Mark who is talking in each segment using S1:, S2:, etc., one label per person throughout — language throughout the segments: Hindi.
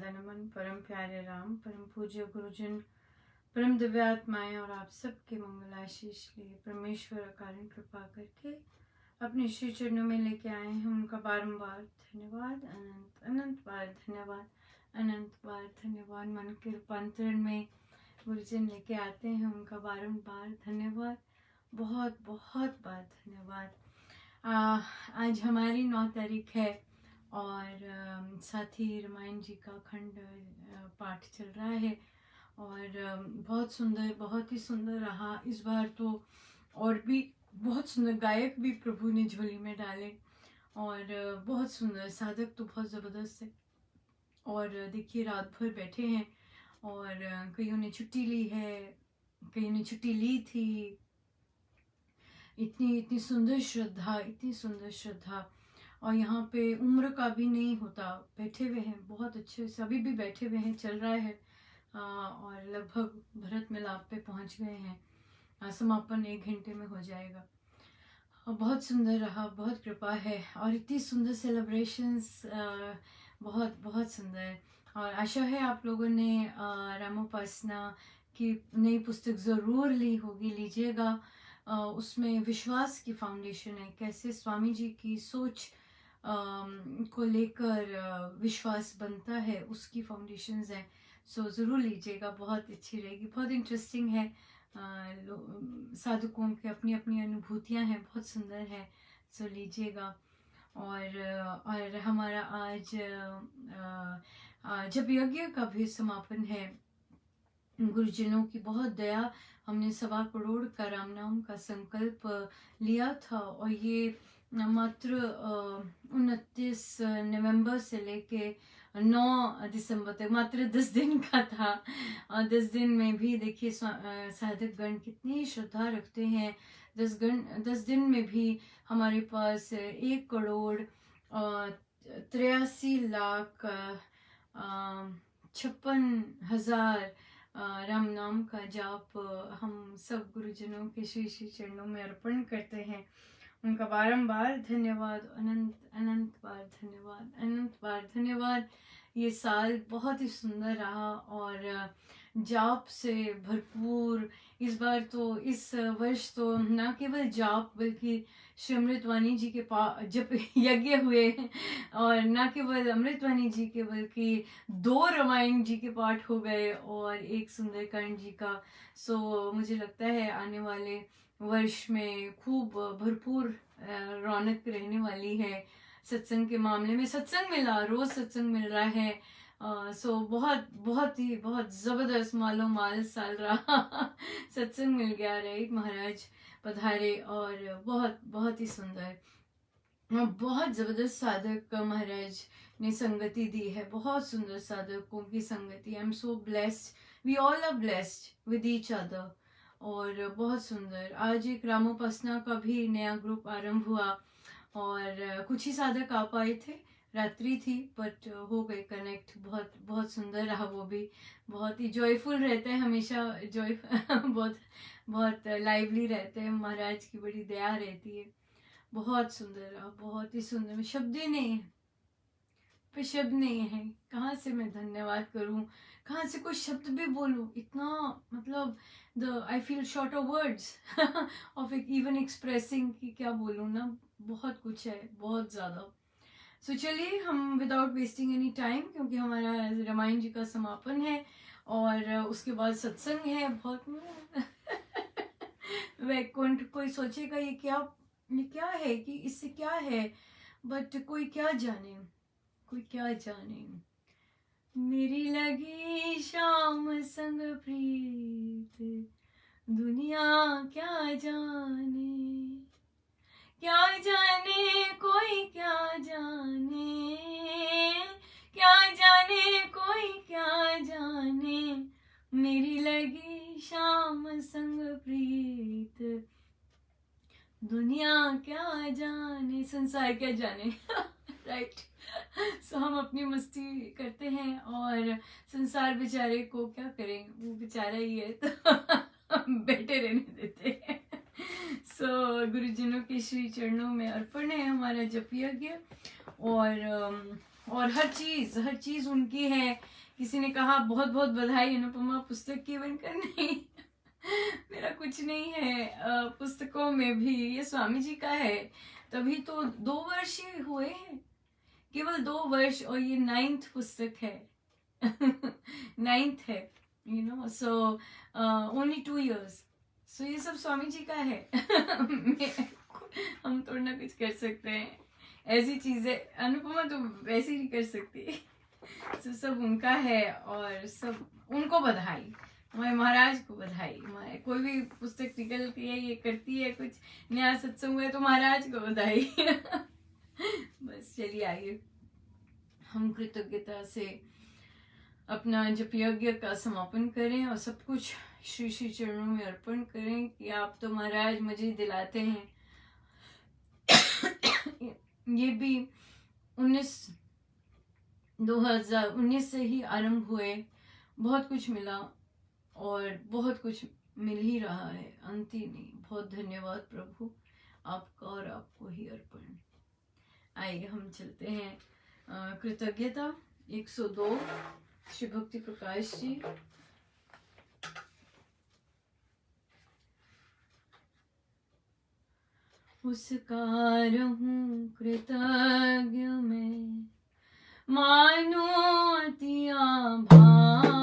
S1: वंदन नमन परम प्यारे राम, परम पूज्य गुरुजन, परम दिव्यात्माएं और आप सबके मंगल आशीष लिए परमेश्वर अकारण कृपा करके अपने श्री चरणों में लेके आए हैं। उनका बारंबार धन्यवाद, अनंत अनंत बार धन्यवाद, अनंत बार धन्यवाद। मन के रूपांतरण में गुरुजन लेके आते हैं, उनका बारंबार धन्यवाद, बहुत बहुत बार धन्यवाद। आज हमारी 9 तारीख है और साथ ही रामायण जी का खंड पाठ चल रहा है और बहुत ही सुंदर रहा इस बार तो। और भी बहुत सुंदर गायक भी प्रभु ने झोली में डाले और बहुत सुंदर साधक तो बहुत ज़बरदस्त है। और देखिए रात भर बैठे हैं और कईयों ने छुट्टी ली है, कईयों ने छुट्टी ली थी। इतनी सुंदर श्रद्धा, इतनी सुंदर श्रद्धा। और यहाँ पे उम्र का भी नहीं होता, बैठे हुए हैं बहुत अच्छे से, अभी भी बैठे हुए हैं, चल रहा है और लगभग भरत मिलाप पे पहुँच गए हैं। समापन 1 घंटे में हो जाएगा और बहुत सुंदर रहा, बहुत कृपा है और इतनी सुंदर सेलिब्रेशंस, बहुत बहुत सुंदर। और आशा है आप लोगों ने रामोपासना की नई पुस्तक ज़रूर ली होगी, लीजिएगा। उसमें विश्वास की फाउंडेशन है, कैसे स्वामी जी की सोच को लेकर विश्वास बनता है, उसकी फाउंडेशंस हैं। सो ज़रूर लीजिएगा, बहुत अच्छी रहेगी, बहुत इंटरेस्टिंग है। साधकों की अपनी अपनी अनुभूतियाँ हैं, बहुत सुंदर है। सो लीजिएगा। और हमारा आज जब यज्ञ का भी समापन है, गुरुजनों की बहुत दया, हमने 1.25 करोड़ का राम नाम का संकल्प लिया था और ये मात्र 29 नवंबर से लेके 9 दिसंबर तक मात्र 10 दिन का था। और 10 दिन में भी देखिए साधक गण कितनी श्रद्धा रखते हैं। 10 दिन में भी हमारे पास 1 करोड़ 83 लाख 56,000 राम नाम का जाप हम सब गुरुजनों के श्री श्री चरणों में अर्पण करते हैं। उनका बारंबार धन्यवाद, अनंत अनंत बार धन्यवाद, अनंत बार धन्यवाद। ये साल बहुत ही सुंदर रहा और जाप से भरपूर। इस बार तो, इस वर्ष तो न केवल जाप बल्कि श्री अमृतवाणी जी के पास जब यज्ञ हुए और न केवल अमृतवाणी जी के बल्कि 2 रामायण जी के पाठ हो गए और 1 सुंदरकांड जी का। सो मुझे लगता है आने वाले वर्ष में खूब भरपूर रौनक रहने वाली है सत्संग के मामले में। सत्संग मिला, रोज सत्संग मिल रहा है। सो बहुत ज़बरदस्त मालो माल साल रहा सत्संग मिल गया, राइट। महाराज पधारे और बहुत ही सुंदर, बहुत ज़बरदस्त साधक महाराज ने संगति दी है, बहुत सुंदर साधकों की संगति। I am so blessed, we all are blessed with each other. और बहुत सुंदर, आज एक रामोपासना का भी नया ग्रुप आरंभ हुआ और कुछ ही साधक आ पाए थे, रात्रि थी बट हो गए कनेक्ट। बहुत सुंदर रहा, वो भी बहुत ही जॉयफुल रहते हैं हमेशा, बहुत लाइवली रहते हैं। महाराज की बड़ी दया रहती है, बहुत सुंदर रहा, बहुत ही सुंदर। शब्द ही नहीं है, पे शब्द नहीं है, कहाँ से मैं धन्यवाद करूं, कहाँ से कोई शब्द भी बोलूं। इतना मतलब I feel short of words of even expressing कि क्या बोलूं ना, बहुत कुछ है, बहुत ज़्यादा। सो चलिए हम विदाउट वेस्टिंग एनी टाइम, क्योंकि हमारा रामायण जी का समापन है और उसके बाद सत्संग है। बहुत वैकुंठ, कोई सोचेगा ये क्या है, कि इससे क्या है, बट कोई क्या जाने, कोई क्या जाने। मेरी लगी शाम संग प्रीत, दुनिया क्या जाने, क्या जाने कोई क्या जाने, क्या जाने कोई क्या जाने। मेरी लगी शाम संग प्रीत, दुनिया क्या जाने, संसार क्या जाने राइट। सो हम अपनी मस्ती करते हैं और संसार बेचारे को क्या करें, वो बेचारा ही है तो बैठे रहने देते हैं। सो गुरुजनों के श्री चरणों में अर्पण है हमारा जप यज्ञ और हर चीज़ उनकी है। किसी ने कहा बहुत बहुत बधाई अनुपमा पुस्तक की बनकर। नहीं, मेरा कुछ नहीं है पुस्तकों में भी, ये स्वामी जी का है। तभी तो 2 वर्ष ही हुए हैं, केवल 2 वर्ष, और ये 9th पुस्तक है। 9th है, you know, so only 2 years। सो ये सब स्वामी जी का है। हम थोड़ा ना कुछ कर सकते हैं, ऐसी चीजें अनुपमा तो वैसे ही नहीं कर सकती। सो सब उनका है, और सब उनको बधाई, हमारे महाराज को बधाई। हमारे कोई भी पुस्तक निकलती है, ये करती है, कुछ नया सत्संग है तो महाराज को बधाई। बस चलिए आइए हम कृतज्ञता से अपना जप यज्ञ का समापन करें और सब कुछ श्री श्री चरणों में अर्पण करें कि आप तो महाराज मुझे दिलाते हैं। ये भी 2019 से ही आरंभ हुए, बहुत कुछ मिला और बहुत कुछ मिल ही रहा है, अंत ही नहीं। बहुत धन्यवाद प्रभु आपका, और आपको ही अर्पण। आइए हम चलते हैं कृतज्ञता 102 श्री भक्ति प्रकाश जी। उसका रहूं कृतज्ञ में, मानो अति आभार,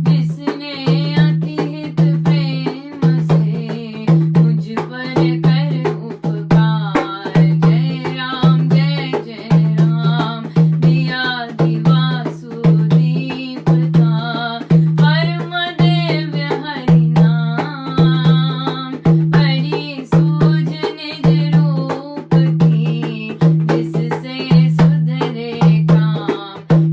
S1: जिसने अति हित प्रेम से मुझ पर कर उपकार। जय राम दिया दिवासुदीप था, परम दिव्य हरि नाम। बड़ी सूझ निज रूप की, जिससे सुधरे काम।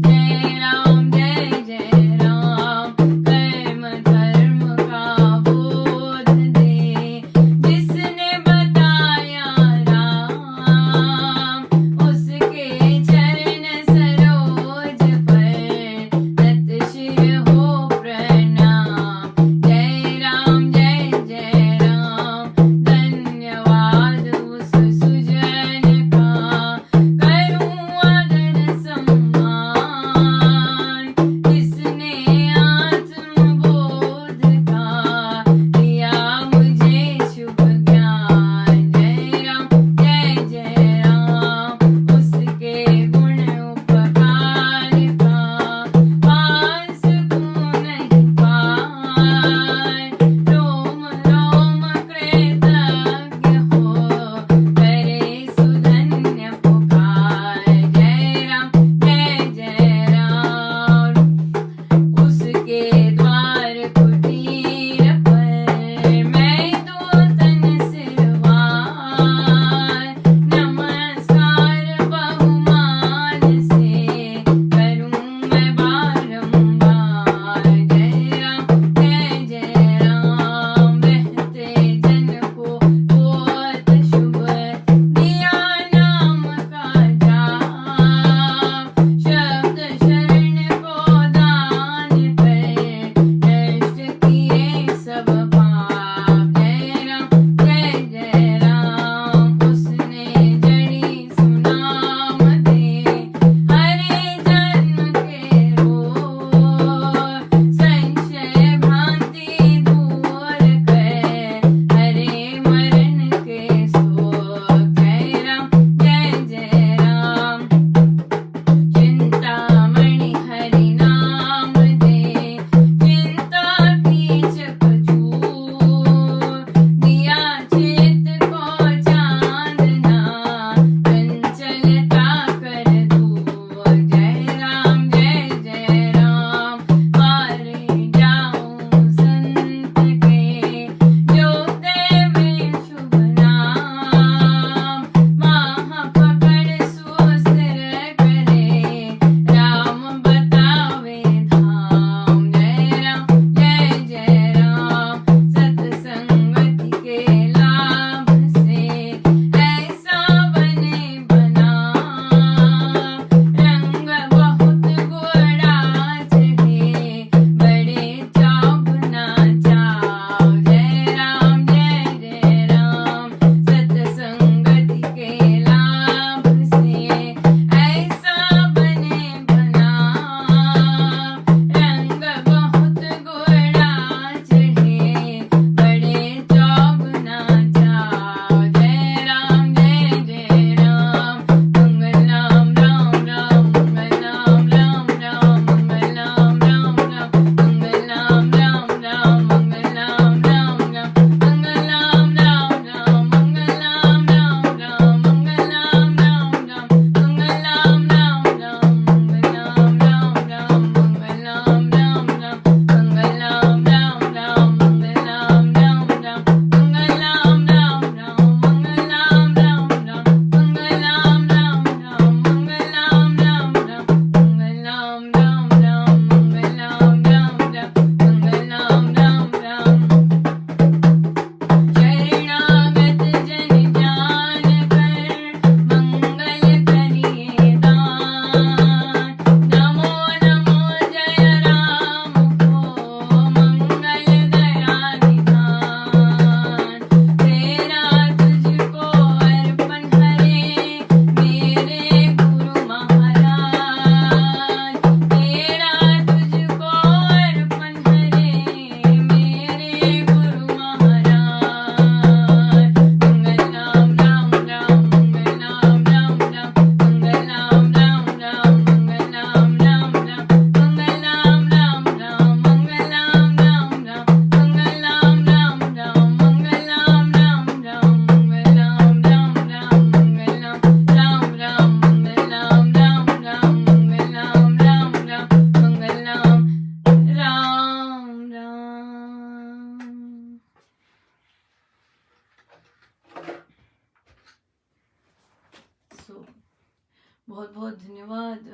S1: धन्यवाद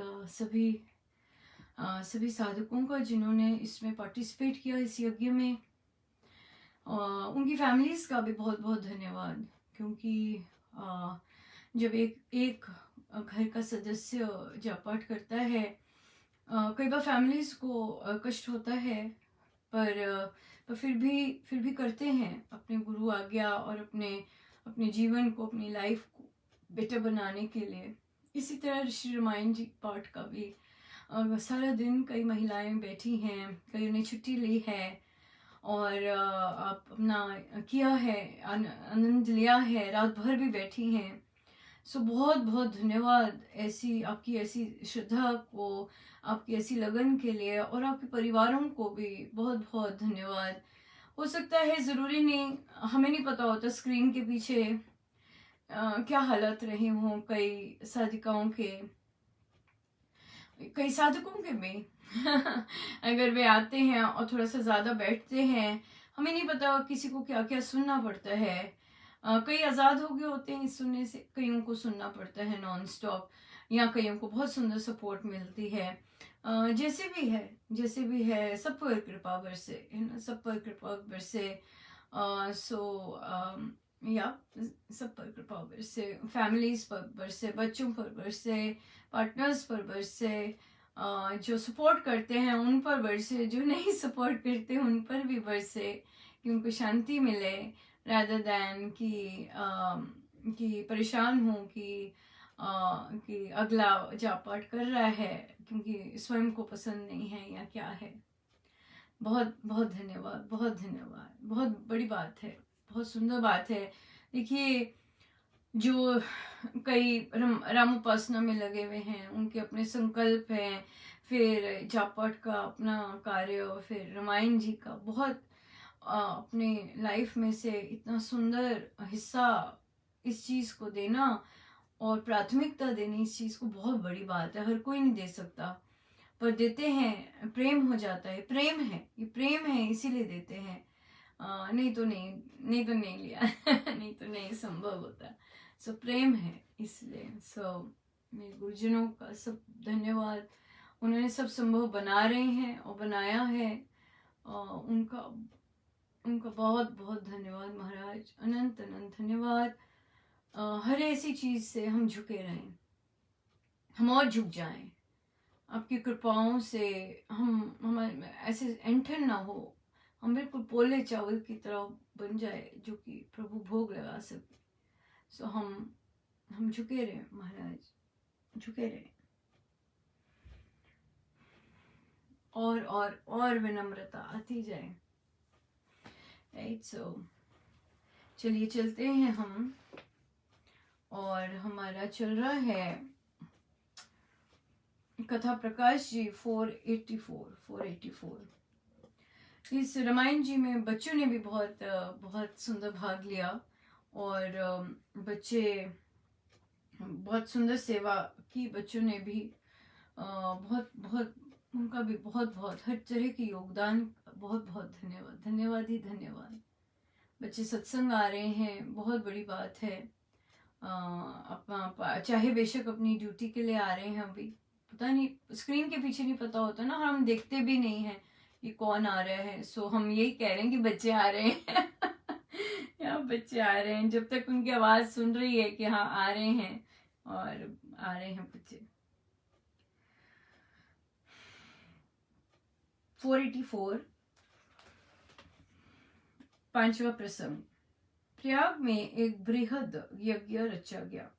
S1: सभी साधकों का जिन्होंने इसमें पार्टिसिपेट किया इस यज्ञ में। उनकी फैमिलीज़ का भी बहुत बहुत धन्यवाद, क्योंकि जब एक घर का सदस्य जाप पाठ करता है, कई बार फैमिलीज़ को कष्ट होता है, पर फिर भी करते हैं अपने गुरु आज्ञा और अपने जीवन को, अपनी लाइफ को बेटर बनाने के लिए। इसी तरह श्री रामायण जी पाठ का भी सारा दिन कई महिलाएं बैठी हैं, कई ने छुट्टी ली है और आप अपना किया है, आनंद लिया है, रात भर भी बैठी हैं। सो बहुत बहुत धन्यवाद आपकी ऐसी श्रद्धा को, आपकी ऐसी लगन के लिए, और आपके परिवारों को भी बहुत बहुत धन्यवाद। हो सकता है, ज़रूरी नहीं, हमें नहीं पता होता स्क्रीन के पीछे क्या हालत रहे हों कई साधकों के भी अगर वे आते हैं और थोड़ा सा ज़्यादा बैठते हैं, हमें नहीं पता किसी को क्या क्या सुनना पड़ता है। कई आज़ाद हो गए होते हैं इस सुनने से, कईयों को सुनना पड़ता है नॉन स्टॉप, या कईयों को बहुत सुंदर सपोर्ट मिलती है। जैसे भी है सब पर कृपा बरसे, है ना, सब पर कृपा बरसे। या सब पर कृपा बरसे, फैमिलीज पर बरसे, बच्चों पर बरसे, पार्टनर्स पर बरसे, जो सपोर्ट करते हैं उन पर बरसे, जो नहीं सपोर्ट करते उन पर भी बरसे, कि उनको शांति मिले, rather than कि परेशान हो कि अगला जाप पाठ कर रहा है क्योंकि स्वयं को पसंद नहीं है या क्या है। बहुत बहुत धन्यवाद, बहुत धन्यवाद। बहुत बड़ी बात है, बहुत सुंदर बात है। देखिए, जो कई राम उपासना में लगे हुए हैं, उनके अपने संकल्प हैं, फिर जाप पाठ का अपना कार्य, फिर रामायण जी का बहुत अपने लाइफ में से इतना सुंदर हिस्सा इस चीज़ को देना और प्राथमिकता देनी इस चीज़ को बहुत बड़ी बात है। हर कोई नहीं दे सकता, पर देते हैं, प्रेम हो जाता है। प्रेम है, ये प्रेम है, इसीलिए देते हैं। नहीं तो नहीं लिया नहीं तो नहीं संभव होता। सो प्रेम है इसलिए। सो मेरे गुरुजनों का सब धन्यवाद, उन्होंने सब संभव बना रहे हैं और बनाया है। उनका बहुत बहुत धन्यवाद महाराज, अनंत अनंत धन्यवाद। हर ऐसी चीज़ से हम झुके रहें, हम और झुक जाएं आपकी कृपाओं से। हम ऐसे ऐंठन ना हो, हम बिल्कुल पोले चावल की तरह बन जाए जो कि प्रभु भोग लगा सके। सो हम झुके रहें महाराज, झुके रहें, और विनम्रता आती जाए। राइट, सो चलिए चलते हैं हम, और हमारा चल रहा है कथा प्रकाश जी 484। इस रामायण जी में बच्चों ने भी बहुत सुंदर भाग लिया, और बच्चे बहुत सुंदर सेवा की। बच्चों ने भी उनका भी बहुत हर तरह के योगदान, बहुत धन्यवाद, धन्यवाद ही धन्यवाद। बच्चे सत्संग आ रहे हैं, बहुत बड़ी बात है। अपना चाहे बेशक अपनी ड्यूटी के लिए आ रहे हैं, अभी पता नहीं, स्क्रीन के पीछे नहीं पता होता ना, हम देखते भी नहीं है कि कौन आ रहा है। सो हम यही कह रहे हैं कि बच्चे आ रहे हैं या बच्चे आ रहे हैं, जब तक उनकी आवाज़ सुन रही है कि हाँ आ रहे हैं, और आ रहे हैं बच्चे। 484 5वां प्रसंग। प्रयाग में एक बृहद यज्ञ रचा गया।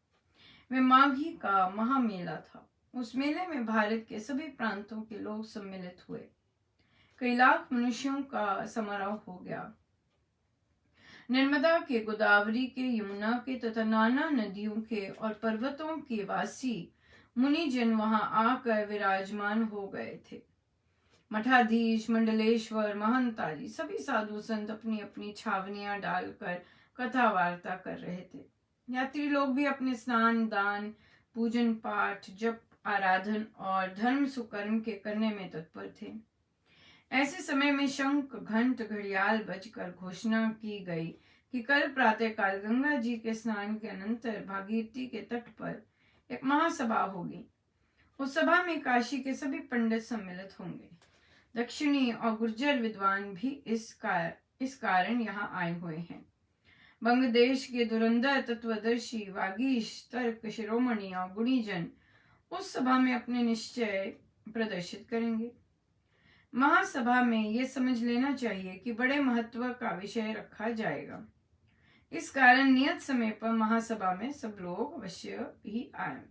S1: वह माघी का महामेला था। उस मेले में भारत के सभी प्रांतों के लोग सम्मिलित हुए। कई लाख मनुष्यों का समारोह हो गया। नर्मदा के, गोदावरी के, यमुना के तथा नाना नदियों के और पर्वतों के वासी मुनि जन वहां आकर विराजमान हो गए थे। मठाधीश, मंडलेश्वर, महंत आदि सभी साधु संत अपनी अपनी छावनियां डालकर कथा वार्ता कर रहे थे। यात्री लोग भी अपने स्नान, दान, पूजन पाठ, जप, आराधन और धर्म सुकर्म के करने में तत्पर थे। ऐसे समय में शंख, घंट, घड़ियाल बजकर घोषणा की गई कि कल प्रातःकाल गंगा जी के स्नान के अनंतर भागीरथी के तट पर एक महासभा होगी। उस सभा में काशी के सभी पंडित सम्मिलित होंगे। दक्षिणी और गुर्जर विद्वान भी इस कारण यहाँ आए हुए हैं। बंग देश के धुरंधर तत्वदर्शी वागीश तर्क शिरोमणि और गुणीजन उस सभा में अपने निश्चय प्रदर्शित करेंगे। महासभा में ये समझ लेना चाहिए कि बड़े महत्व का विषय रखा जाएगा। इस कारण नियत समय पर महासभा में सब लोग अवश्य ही आए।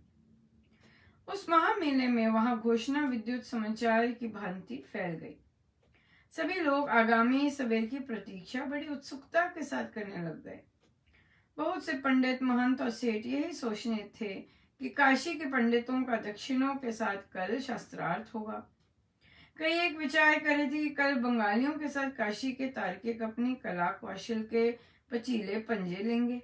S1: उस महामेले में वहां घोषणा विद्युत समाचार की भांति फैल गई। सभी लोग आगामी सवेर की प्रतीक्षा बड़ी उत्सुकता के साथ करने लग गए। बहुत से पंडित, महंत और सेठ यही सोचने थे कि काशी के पंडितों का दक्षिणों के साथ कल शास्त्रार्थ होगा। कई एक विचार कर रहे थे कि कल बंगालियों के साथ काशी के तार्किक अपनी कला कौशल के पचीले पंजे लेंगे।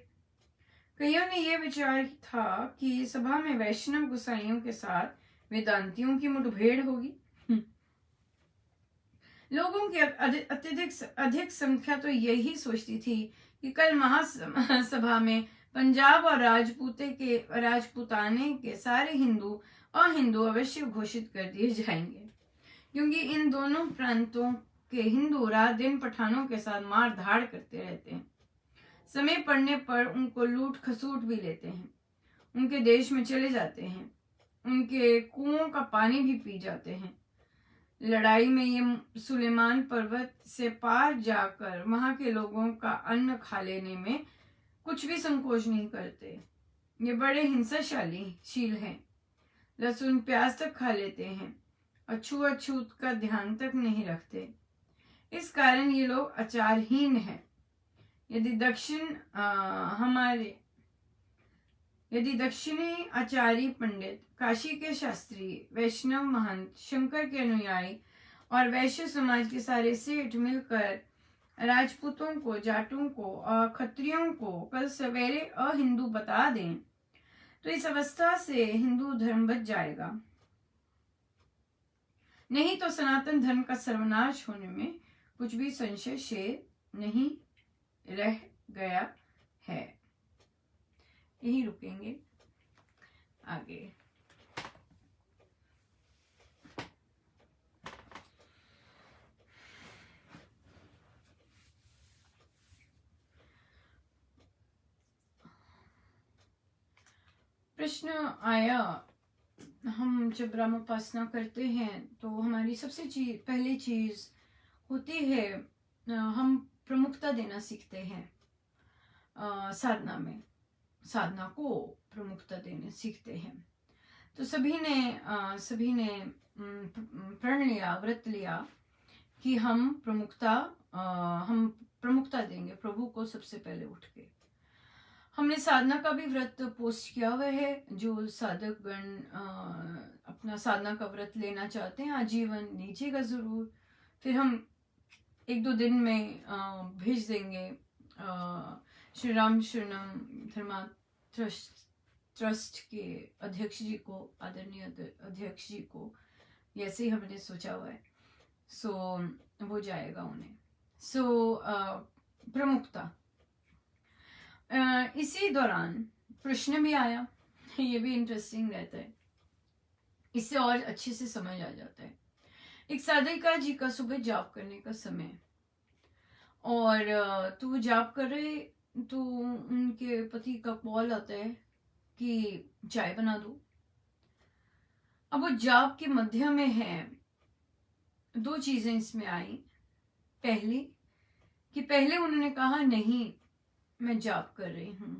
S1: कईयों ने यह विचार था कि सभा में वैष्णव गुसाइयों के साथ वेदांतियों की मुठभेड़ होगी। लोगों की अधिक संख्या तो यही सोचती थी कि कल महासभा में पंजाब और राजपूताने के सारे हिंदू अहिंदू अवश्य घोषित कर दिए जाएंगे, क्योंकि इन दोनों प्रांतों के हिंदू रात दिन पठानों के साथ मार धाड़ करते रहते हैं। समय पड़ने पर उनको लूट खसूट भी लेते हैं, उनके देश में चले जाते हैं, उनके कुओं का पानी भी पी जाते हैं। लड़ाई में ये सुलेमान पर्वत से पार जाकर वहां के लोगों का अन्न खा लेने में कुछ भी संकोच नहीं करते। ये बड़े हिंसाशाली हैं, लहसुन प्याज तक खा लेते हैं और छुआछूत का ध्यान तक नहीं रखते। इस कारण ये लोग आचारहीन हैं। यदि दक्षिणी आचार्य पंडित, काशी के शास्त्री, वैष्णव महंत, शंकर के अनुयायी और वैश्य समाज के सारे सेठ मिलकर राजपूतों को, जाटों को और खत्रियों को कल सवेरे अहिंदू बता दें, तो इस अवस्था से हिंदू धर्म बच जाएगा। नहीं तो सनातन धर्म का सर्वनाश होने में कुछ भी संशय शेष नहीं रह गया है। यही रुकेंगे, आगे प्रश्न आया, हम जब ब्रह्म उपासना करते हैं तो हमारी सबसे पहली चीज होती है, हम प्रमुखता देना सीखते हैं। साधना को प्रमुखता देने सीखते हैं। तो सभी ने प्रण लिया, व्रत लिया कि हम प्रमुखता देंगे प्रभु को सबसे पहले उठ के। हमने साधना का भी व्रत पोस्ट किया हुआ है। जो साधक गण अपना साधना का व्रत लेना चाहते हैं आजीवन लीजिएगा जरूर। फिर हम 1-2 दिन में भेज देंगे श्री राम शरणम धर्मा ट्रस्ट के अध्यक्ष जी को, आदरणीय अध्यक्ष जी को, ऐसे ही हमने सोचा हुआ है। सो वो जाएगा उन्हें। सो प्रमुखता। इसी दौरान प्रश्न भी आया, ये भी इंटरेस्टिंग रहता है, इससे और अच्छे से समझ आ जाता है। एक साधका जी का सुबह जाप करने का समय, और तो वो जाप कर रहे तो उनके पति का कॉल आता है कि चाय बना दो। अब वो जाप के मध्य में है। 2 चीजें इसमें आई। पहले उन्होंने कहा नहीं मैं जाप कर रही हूं,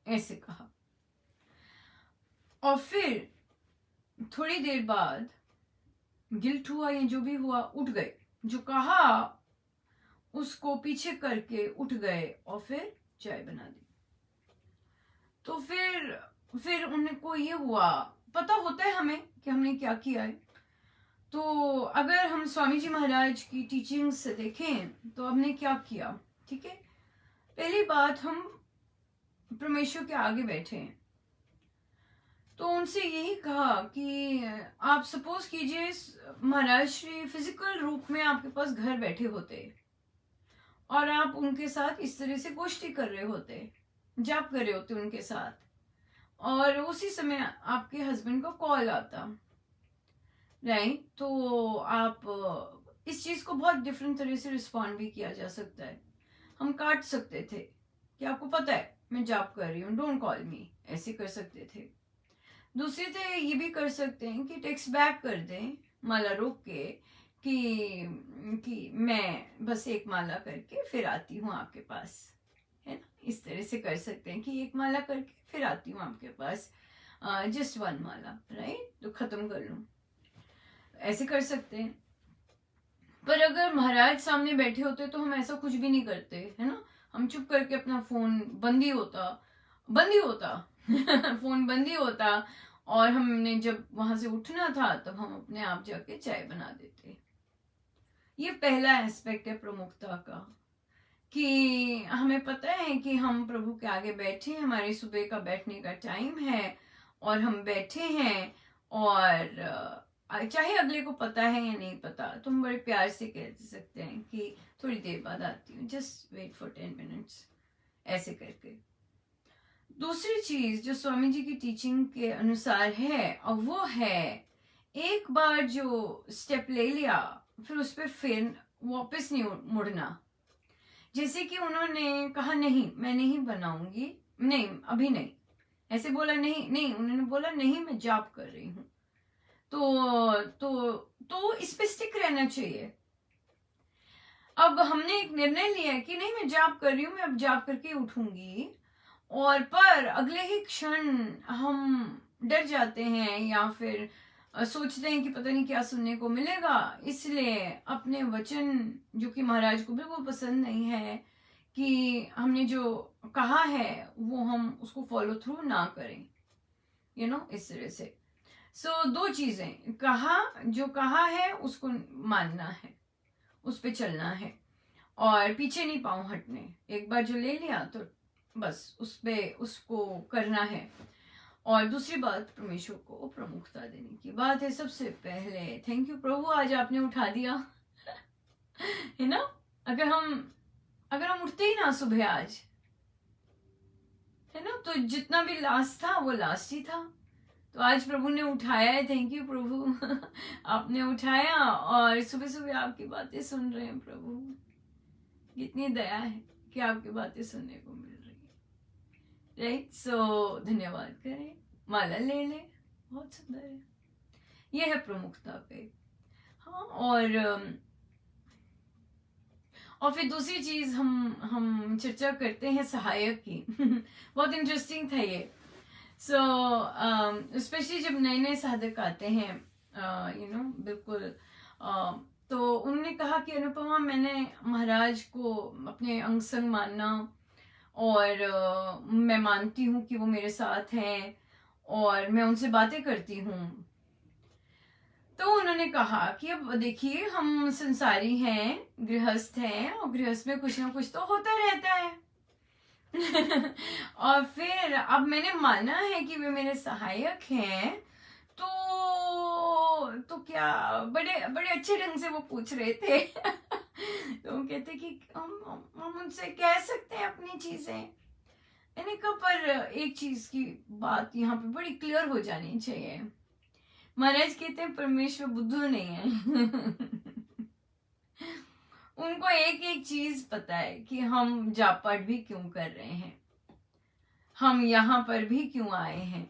S1: ऐसे कहा, और फिर थोड़ी देर बाद गिल्ट हुआ या जो भी हुआ, उठ गए। जो कहा उसको पीछे करके उठ गए और फिर चाय बना दी। तो फिर उनको ये हुआ, पता होता है हमें कि हमने क्या किया है। तो अगर हम स्वामी जी महाराज की टीचिंग से देखें तो हमने क्या किया, ठीक है। पहली बात, हम परमेश्वर के आगे बैठे हैं तो उनसे यही कहा कि आप सपोज कीजिए महाराज श्री फिजिकल रूप में आपके पास घर बैठे होते और आप उनके साथ इस तरह से गोष्ठी कर रहे होते, जाप कर रहे होते उनके साथ, और उसी समय आपके हस्बैंड को कॉल आता, राइट? तो आप इस चीज को बहुत डिफरेंट तरह से रिस्पॉन्ड भी किया जा सकता है। हम काट सकते थे कि आपको पता है मैं जॉब कर रही हूँ, डोंट कॉल मी, ऐसे कर सकते थे। दूसरी तो ये भी कर सकते हैं कि टेक्स्ट बैक कर दें माला रोक के कि मैं बस एक माला करके फिर आती हूँ आपके पास, है ना? इस तरह से कर सकते हैं कि एक माला करके फिर आती हूँ आपके पास, जस्ट वन माला, राइट? तो खत्म कर लूँ, ऐसे कर सकते हैं। पर अगर महाराज सामने बैठे होते तो हम ऐसा कुछ भी नहीं करते, है ना? हम चुप करके अपना फोन बंद ही होता फोन बंद ही होता, और हमने जब वहां से उठना था तब हम अपने आप जाके चाय बना देते। ये पहला एस्पेक्ट है प्रमुखता का, कि हमें पता है कि हम प्रभु के आगे बैठे, हमारे सुबह का बैठने का टाइम है और हम बैठे हैं, और चाहे अगले को पता है या नहीं पता, तो हम बड़े प्यार से कह सकते हैं कि थोड़ी देर बाद आती हूँ, जस्ट वेट फॉर 10 मिनट्स, ऐसे करके। दूसरी चीज जो स्वामी जी की टीचिंग के अनुसार है, और वो है एक बार जो स्टेप ले लिया फिर उस पर फिर वापस नहीं मुड़ना। जैसे कि उन्होंने कहा नहीं मैं नहीं बनाऊंगी, नहीं अभी नहीं, ऐसे बोला नहीं, उन्होंने बोला नहीं मैं जॉब कर रही हूँ, तो इस पे स्टिक रहना चाहिए। अब हमने एक निर्णय लिया कि नहीं मैं जॉब कर रही हूँ, मैं अब जॉब करके उठूंगी, और पर अगले ही क्षण हम डर जाते हैं या फिर सोचते हैं कि पता नहीं क्या सुनने को मिलेगा, इसलिए अपने वचन जो कि महाराज को बिल्कुल पसंद नहीं है कि हमने जो कहा है वो हम उसको फॉलो थ्रू ना करें, यू नो, इस तरह से। सो दो चीजें, जो कहा है उसको मानना है, उस पे चलना है, और पीछे नहीं पाँव हटने। एक बार जो ले लिया तो बस उस पे उसको करना है। और दूसरी बात परमेश्वर को प्रमुखता देने की बात है। सबसे पहले थैंक यू प्रभु, आज आपने उठा दिया है ना? अगर हम उठते ही ना सुबह आज, है ना, तो जितना भी लास्ट था वो लास्ट ही था। तो आज प्रभु ने उठाया है, थैंक यू प्रभु आपने उठाया, और सुबह सुबह आपकी बातें सुन रहे हैं प्रभु। कितनी दया है कि आपकी बातें सुनने को मिल रही है, राइट? सो धन्यवाद करें, माला ले ले, बहुत सुंदर है। यह है प्रमुखता पे। हाँ, और फिर दूसरी चीज हम चर्चा करते हैं सहायक की बहुत इंटरेस्टिंग था ये। सो स्पेशली जब नए नए साधक आते हैं, यू नो, बिल्कुल, तो उन्होंने कहा कि अनुपमा, मैंने महाराज को अपने अंग संग मानना, और मैं मानती हूँ कि वो मेरे साथ हैं और मैं उनसे बातें करती हूँ। तो उन्होंने कहा कि अब देखिए हम संसारी हैं, गृहस्थ हैं, और गृहस्थ में कुछ ना कुछ तो होता रहता है और फिर अब मैंने माना है कि वे मेरे सहायक हैं, तो क्या बड़े बड़े अच्छे ढंग से वो पूछ रहे थे तो वो कहते कि हम उनसे कह सकते हैं अपनी चीजें। मैंने कहा पर एक चीज की बात यहाँ पे बड़ी क्लियर हो जानी चाहिए। महाराज कहते हैं परमेश्वर बुद्धू नहीं है उनको एक एक चीज पता है कि हम जाप पाठ भी क्यों कर रहे हैं, हम यहाँ पर भी क्यों आए हैं।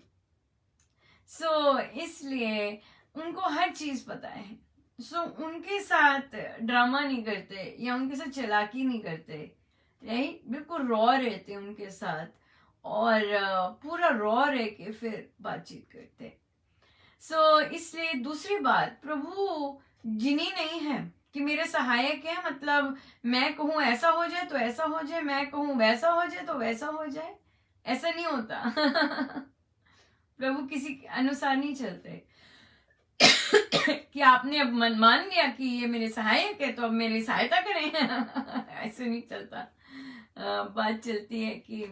S1: सो इसलिए उनको हर चीज पता है। सो उनके साथ ड्रामा नहीं करते या उनके साथ चालाकी नहीं करते, राइट? बिल्कुल रॉ रहते उनके साथ, और पूरा रॉ रह के फिर बातचीत करते। सो इसलिए दूसरी बात, प्रभु जिनी नहीं है कि मेरे सहायक है, मतलब मैं कहूँ ऐसा हो जाए तो ऐसा हो जाए, मैं कहूँ वैसा हो जाए तो वैसा हो जाए, ऐसा नहीं होता प्रभु किसी के अनुसार नहीं चलते कि आपने अब मन मान लिया कि ये मेरे सहायक है तो अब मेरी सहायता करें ऐसे नहीं चलता। बात चलती है कि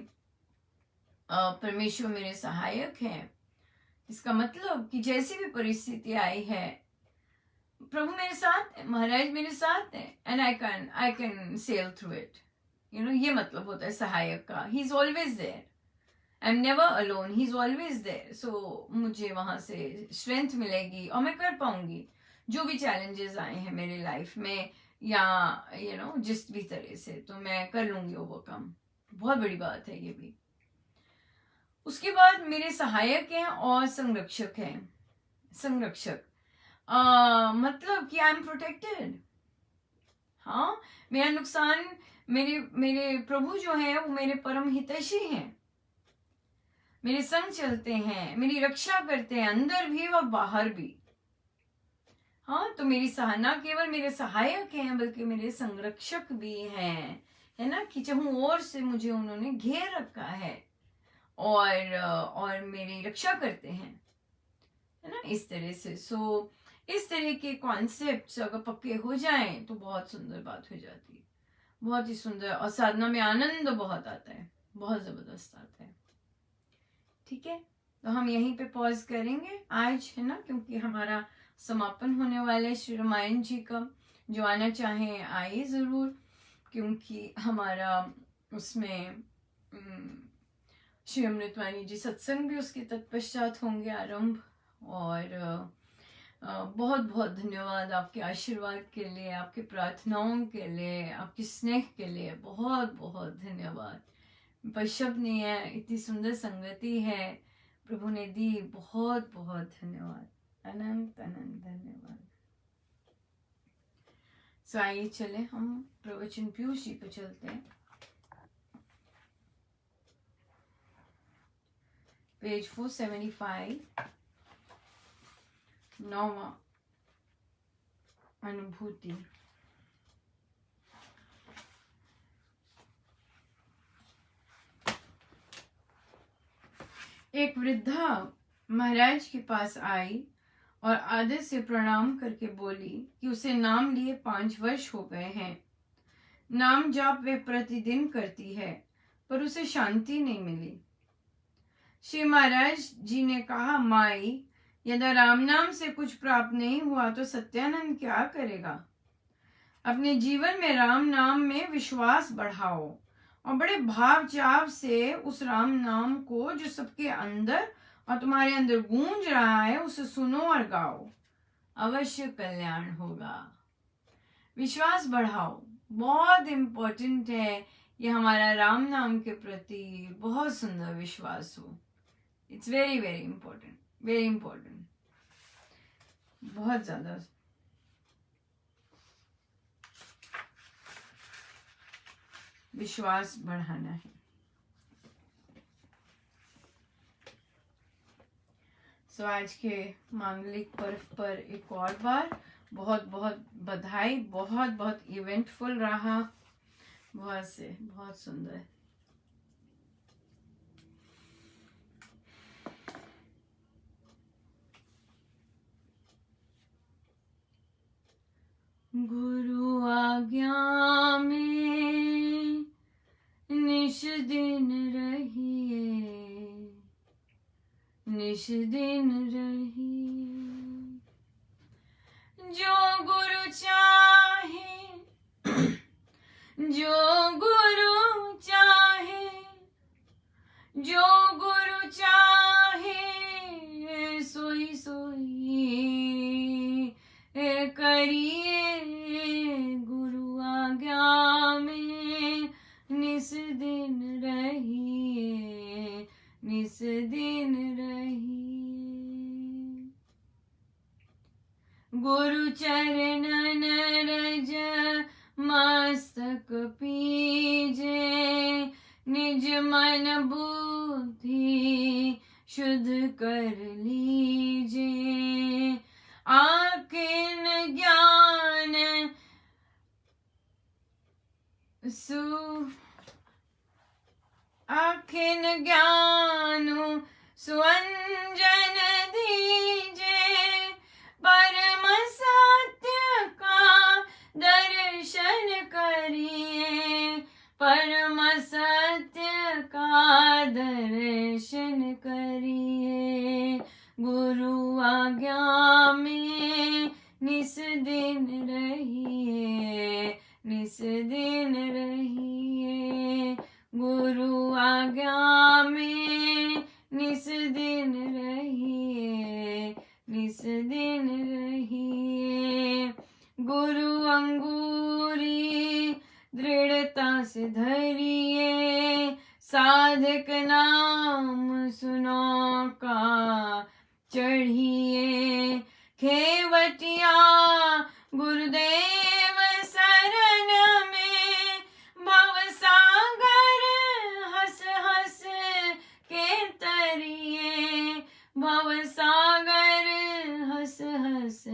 S1: परमेश्वर मेरे सहायक है, इसका मतलब कि जैसी भी परिस्थिति आई है प्रभु मेरे साथ है, महाराज मेरे साथ है, and I can sail through it, you know. ये मतलब होता है सहायक का, he is always there, I am never alone, he is always there. So मुझे वहां से स्ट्रेंथ मिलेगी और मैं कर पाऊंगी जो भी चैलेंजेस आए हैं मेरी लाइफ में, या जिस भी तरह से, तो मैं कर लूंगी ओवरकम। बहुत बड़ी बात है ये भी। उसके बाद मेरे सहायक हैं और संरक्षक हैं। संरक्षक मतलब कि आई एम प्रोटेक्टेड। हाँ, मेरा नुकसान, मेरे मेरे प्रभु जो है वो मेरे परम हितैषी हैं, मेरे संग चलते हैं, मेरी रक्षा करते हैं, अंदर भी व बाहर भी। हाँ, तो मेरी न केवल मेरे सहायक हैं बल्कि मेरे संरक्षक भी हैं, है ना, कि चाहूं और से मुझे उन्होंने घेर रखा है और मेरी रक्षा करते हैं, है ना, इस तरह से। सो इस तरह के कॉन्सेप्ट्स अगर पक्के हो जाएं तो बहुत सुंदर बात हो जाती है, बहुत ही सुंदर, और साधना में आनंद बहुत आता है, बहुत जबरदस्त आता है। ठीक है, तो हम यहीं पे पॉज करेंगे आज, है ना, क्योंकि हमारा समापन होने वाला है श्री रामायण जी का। जो आना चाहे आइए जरूर, क्योंकि हमारा उसमें श्री अमृतवाणी जी सत्संग भी उसके तत्पश्चात होंगे आरंभ। और बहुत बहुत धन्यवाद आपके आशीर्वाद के लिए, आपके प्रार्थनाओं के लिए, आपके स्नेह के लिए, बहुत बहुत धन्यवाद। पर शब्द नहीं है, इतनी सुंदर संगति है प्रभु ने दी, बहुत बहुत धन्यवाद, अनंत अनंत धन्यवाद। सो आइए चले हम प्रवचन पीयूष जी पे चलते हैं। पेज 475, 9वां अनुभूति। एक वृद्धा महाराज के पास आई और आदर से प्रणाम करके बोली कि उसे नाम लिए 5 वर्ष हो गए हैं। नाम जाप वे प्रतिदिन करती है, पर उसे शांति नहीं मिली। श्री महाराज जी ने कहा, माई, यदि राम नाम से कुछ प्राप्त नहीं हुआ तो सत्यानंद क्या करेगा? अपने जीवन में राम नाम में विश्वास बढ़ाओ और बड़े भाव चाव से उस राम नाम को, जो सबके अंदर और तुम्हारे अंदर गूंज रहा है, उसे सुनो और गाओ, अवश्य कल्याण होगा। विश्वास बढ़ाओ, बहुत इंपॉर्टेंट है ये हमारा राम नाम के प्रति बहुत सुंदर विश्वास हो। It's very very important, very important, बहुत ज्यादा विश्वास बढ़ाना है। सो आज के मांगलिक पर्व पर एक और बार बहुत बहुत बधाई। बहुत बहुत इवेंटफुल रहा, बहुत सुंदर। गुरु आज्ञा में निश दिन रहिए, निश दिन रहिए। जो गुरु चाहे, जो गुरु चाहे, जो गुरु चाहे, सोई सोई करिए। गुरु आज्ञा में निस दिन रहिए, निस दिन रहिए। गुरु चरणन रज मस्तक पीजे, निज मन बुद्धि शुद्ध कर लीजे। आखिन ज्ञान आखिन ज्ञानु सुअंजन दीजे। परम सत्य का दर्शन करिए, परम सत्य का दर्शन करिए। गुरु आज्ञा में निस दिन रहिए, निस दिन रहिए। गुरु आज्ञा में निस दिन रहिए, निस दिन रहिए। गुरु अंगूरी दृढ़ता से धरिए, साधक नाम सुनो का चढ़िए। खेवटिया गुरुदेव शरण में, भवसागर हंस हंस के तरिए, भवसागर हंस हंस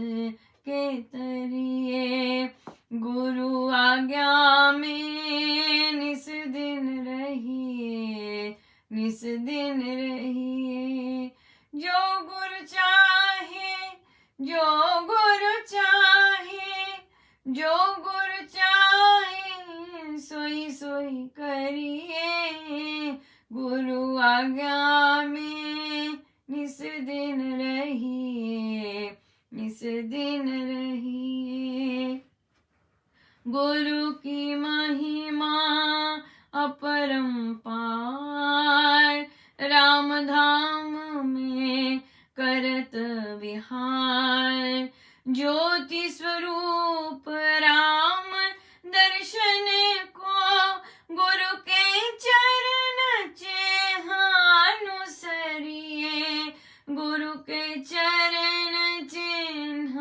S1: के तरिए। गुरु आज्ञा में निस दिन रहिए, निस दिन रहिए। जो गुरु चाहे, जो गुरु चाहे, जो गुरु चाहे सोई सोई करिए। गुरु आज्ञा में निस दिन रहिए, निस दिन रहिए। गुरु की महिमा अपरंपार, राम धाम में करत विहार। ज्योति स्वरूप राम दर्शन को, गुरु के चरण चिन्ह अनुसरिए, गुरु के चरण चिन्ह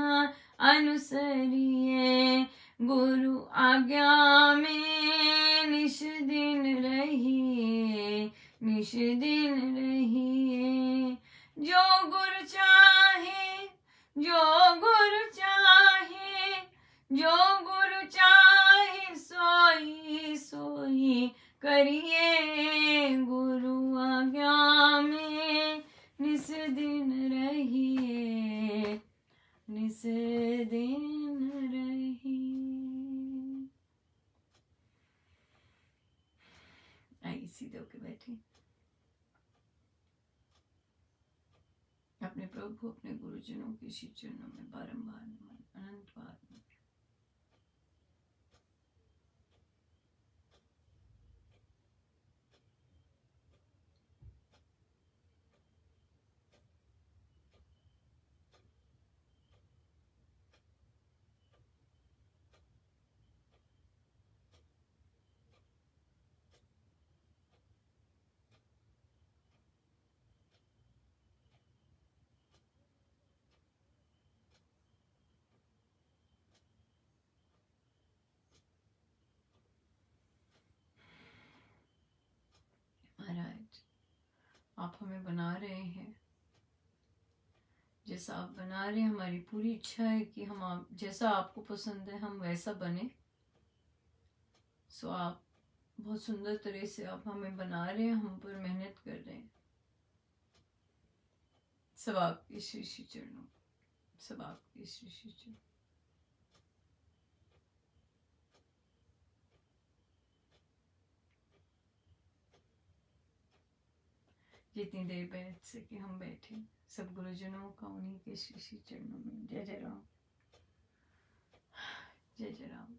S1: अनुसरिए। गुरु आज्ञा में निश दिन रहिए, निश दिन रहिए। जो गुरु चाहे, जो गुरु चाहे, जो गुरु चाहे सोई सोई करिए। गुरु आज्ञा में निस दिन रहिए, निस दिन रहिए। आइए सीधे होके बैठे। अपने प्रभु, अपने गुरुजनों के श्री चरणों में बारंबार नमन, अनंत बार नमन। महाराज, आप हमें बना रहे हैं, जैसा आप बना रहे हैं। हमारी पूरी इच्छा है कि हम आप जैसा आपको पसंद है हम वैसा बने। सो आप बहुत सुंदर तरह से आप हमें बना रहे हैं, हम पर मेहनत कर रहे हैं। सब आपके श्री श्री चरणों, सब आपके श्री श्री चरणों। जितनी देर बैठ सके हम बैठे। सब गुरुजनों का उन्हीं के श्री श्री चरणों में। जय जय राम, जय जय राम।